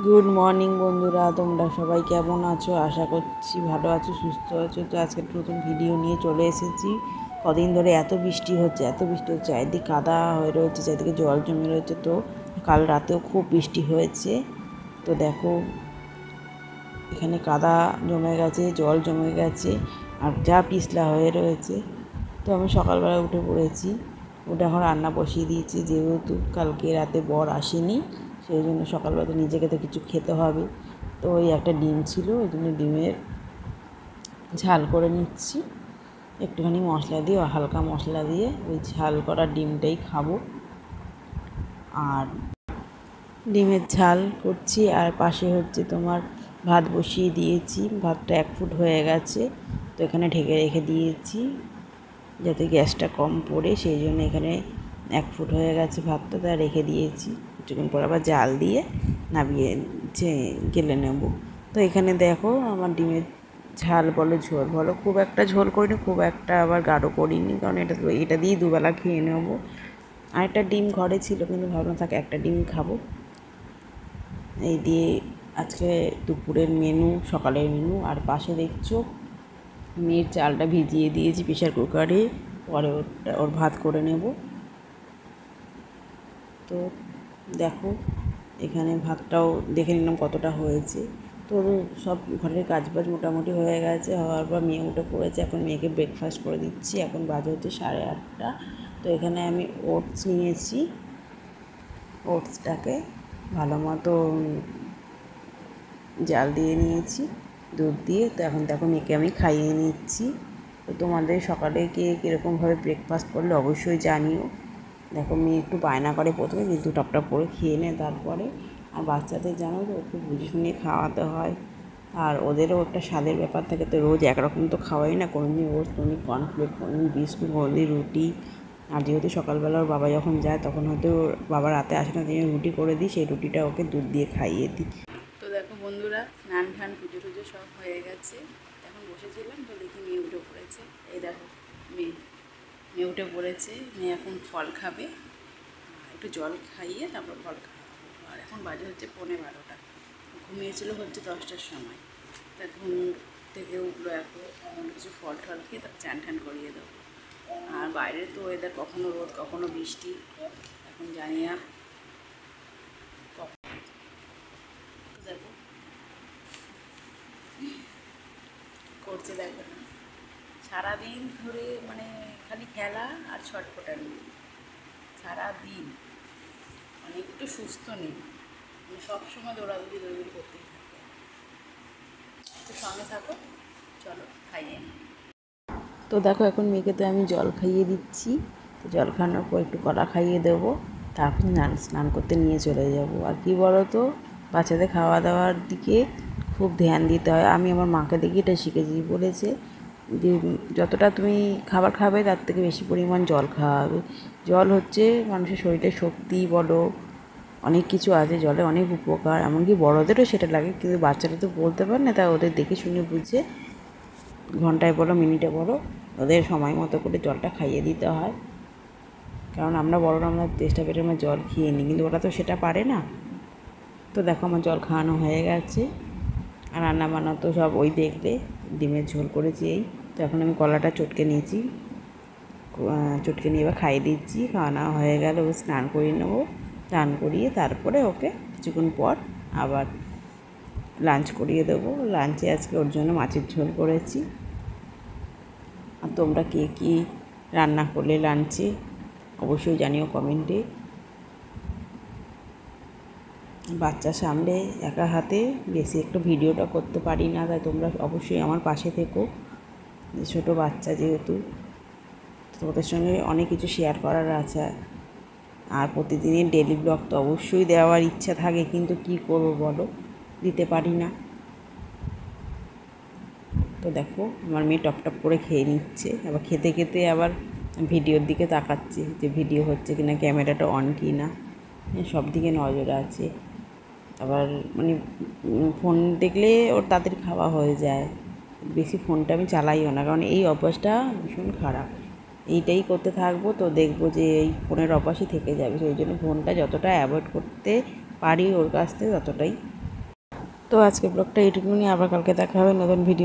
Good morning বন্ধুরা, তোমরা সবাই কেমন আছো? আশা করছি ভালো আছো, সুস্থ আছো। তো আজকে নতুন ভিডিও নিয়ে চলে এসেছি। কদিন ধরে এত বৃষ্টি হচ্ছে চারিদিকে কাদা হয়ে রয়েছে, চারিদিকে জল জমে রয়েছে। তো কাল রাতেও খুব বৃষ্টি হয়েছে। তো দেখো এখানে কাদা জমে গেছে, জল জমে গেছে, আর যা পিছলা হয়ে রয়েছে। তো আমি সকালবেলা উঠে পড়েছি, ওটা এখন রান্না বসিয়ে দিয়েছি। যেহেতু কালকে রাতে বর আসেনি, সেই জন্য সকালবেলা নিজেকে তো কিছু খেতে হবে। তো ওই একটা ডিম ছিল, ওই জন্য ডিমের ঝাল করে নিচ্ছি একটুখানি মশলা দিয়ে, হালকা মশলা দিয়ে ওই ঝাল করা ডিমটাই খাবো। আর ডিমের ঝাল করছি, আর পাশে হচ্ছে তোমার ভাত বসিয়ে দিয়েছি। ভাতটা 1 ফুট হয়ে গেছে, তো এখানে ঢেকে রেখে দিয়েছি যাতে গ্যাসটা কম পড়ে। সেই জন্য এখানে 1 ফুট হয়ে গেছে ভাতটা, তা রেখে দিয়েছি। কিছুক্ষণ পর আবার জাল দিয়ে নামিয়ে গেলে নেব। তো এখানে দেখো আমার ডিমের ঝাল বলো ঝোল বলো, খুব একটা ঝোল করিনি, খুব একটা আবার গাঢ় করিনি, কারণ এটা দিয়েই দুবেলা খেয়ে নেবো। আরেকটা ডিম ঘরে ছিল, কিন্তু ভাবলাম থাক একটা ডিম খাবো। এই দিয়ে আজকে দুপুরের মেনু, সকালের মেনু। আর পাশে দেখছো মেয়ের চালটা ভিজিয়ে দিয়েছি প্রেশার কুকারে, পরে ওর ভাত করে নেব। তো দেখো এখানে ভাতটাও দেখে নিলাম কতটা হয়েছে। তো সব ঘরের কাজবাজ মোটামুটি হয়ে গেছে, হওয়ার পর মেয়ে উঠে পড়েছে। এখন মেয়েকে ব্রেকফাস্ট করে দিচ্ছি। এখন বাজে হচ্ছে 8:30। তো এখানে আমি ওটস নিয়েছি, ওটসটাকে ভালো মতো জাল দিয়ে নিয়েছি দুধ দিয়ে। তো এখন দেখো মেয়েকে আমি খাইয়ে নিচ্ছি। তো তোমাদের সকালে কে কীরকমভাবে ব্রেকফাস্ট করলে অবশ্যই জানিও। দেখো মেয়ে একটু বায়না করে প্রথমে, কিন্তু টপটপ করে খেয়ে নেয় তারপরে। আর বাচ্চাদের জানো তো একটু বুঝে শুনে খাওয়াতে হয়, আর ওদেরও একটা স্বাদের ব্যাপার থাকে। তো রোজ একরকম তো খাওয়াই না, কোনোদিন ওটস, কোনোদিন কর্নফ্লেক্স, কোনোদিন বিস্কুট, কোনোদিন রুটি। আর যেহেতু সকালবেলা ওর বাবা যখন যায়, তখন হয়তো বাবা রাতে আসে না, তিনি রুটি করে দিই, সেই রুটিটা ওকে দুধ দিয়ে খাইয়ে দিই। তো দেখো বন্ধুরা, স্নান ঠান পুজো টুজো সব হয়ে গেছে। এখন বসেছিলাম, তো দেখি মেয়ে উঠে পড়েছে। এই দেখো মেয়ে উঠে পড়েছে। মেয়ে এখন ফল খাবে, একটু জল খাইয়ে তারপর ফল খাবে। আর এখন বাজে হচ্ছে 11:15। ঘুমিয়েছিল হচ্ছে 10টার সময়। তা ঘুম থেকে উঠলো এখন কিছু ফল টল খেয়ে তারপর চান ঠান করিয়ে দেবো। আর বাইরে তো ওয়েদার কখনো রোদ কখনো বৃষ্টি, এখন জানি না। দেখো করছে, দেখো সারাদিন ধরে মানে খালি খেলা আর ছটফটানি সারাদিন, মানে একটু সুস্থ নেই, মানে সবসময় দৌড়াদৌড়ি করতেই থাকে। একটু সঙ্গে থাকো, চলো খাইয়ে নিই। তো দেখো এখন মেয়েকে তো আমি জল খাইয়ে দিচ্ছি। তো জল খাওয়ানোর পর একটু কলা খাইয়ে দেবো, তারপর স্নান করতে নিয়ে চলে যাব। আর কি বলো তো, বাচ্চাদের খাওয়া দাওয়ার দিকে খুব ধ্যান দিতে হয়। আমি আমার মাকে দেখি এটা শিখেছি, বলেছে যে যতটা তুমি খাবার খাবে তার থেকে বেশি পরিমাণ জল খাওয়া হবে। জল হচ্ছে মানুষের শরীরে শক্তি বলো, অনেক কিছু আছে, জলে অনেক উপকার, এমনকি বড়োদেরও সেটা লাগে, কিন্তু বাচ্চারা তো বলতে পারে না, তাই ওদের দেখে শুনে বুঝে ঘন্টায় বলো মিনিটে বলো ওদের সময় মতো করে জলটা খাইয়ে দিতে হয়। কারণ আমরা বড়রা আমরা চেষ্টা পেটে আমরা জল খেয়ে নিই, কিন্তু ওরা তো সেটা পারে না। তো দেখো আমার জল খাওয়ানো হয়ে গেছে। আর রান্না বান্না তো সব ওই দেখলে, ডিমের ঝোল করেছি এই। তো এখন আমি কলাটা চটকে নিয়েছি, চটকে নিয়ে এবার খাইয়ে দিচ্ছি। খাওয়ানো হয়ে গেল, ও স্নান করিয়ে নেবো। স্নান করিয়ে তারপরে ওকে কিছুক্ষণ পর আবার লাঞ্চ করিয়ে দেবো। লাঞ্চে আজকে ওর জন্য মাছের ঝোল করেছি। আর তোমরা কে কী রান্না করলে লাঞ্চে অবশ্যই জানিও কমেন্টে। বাচ্চা সামলে একা হাতে বেশি একটু ভিডিওটা করতে পারি না, তাই তোমরা অবশ্যই আমার পাশে থেকো। ছোটো বাচ্চা যেহেতু, তোমাদের সঙ্গে অনেক কিছু শেয়ার করার আছে। আর প্রতিদিনের ডেলি ব্লগ তো অবশ্যই দেওয়ার ইচ্ছা থাকে, কিন্তু কী করবো বলো, দিতে পারি না। তো দেখো আমার মেয়ে টপ করে খেয়ে নিচ্ছে, আবার খেতে খেতে আবার ভিডিওর দিকে তাকাচ্ছে যে ভিডিও হচ্ছে কিনা, ক্যামেরাটা অন কি না, সব দিকে নজর আছে। আবার মানে ফোন দেখলে ওর তাড়াতাড়ি খাওয়া হয়ে যায়। বেশি ফোনটা আমি চালাইও না, কারণ এই অভ্যাসটা ভীষণ খারাপ। এইটাই করতে থাকবো তো দেখবো যে এই ফোনের অভ্যাসই থেকে যাবে। সেই জন্য ফোনটা যতটা অ্যাভয়েড করতে পারি ওর কাছ থেকে ততটাই তো আজকে ব্লগটা এইটুকুনি, আবার কালকে দেখা হবে নতুন ভিডিও।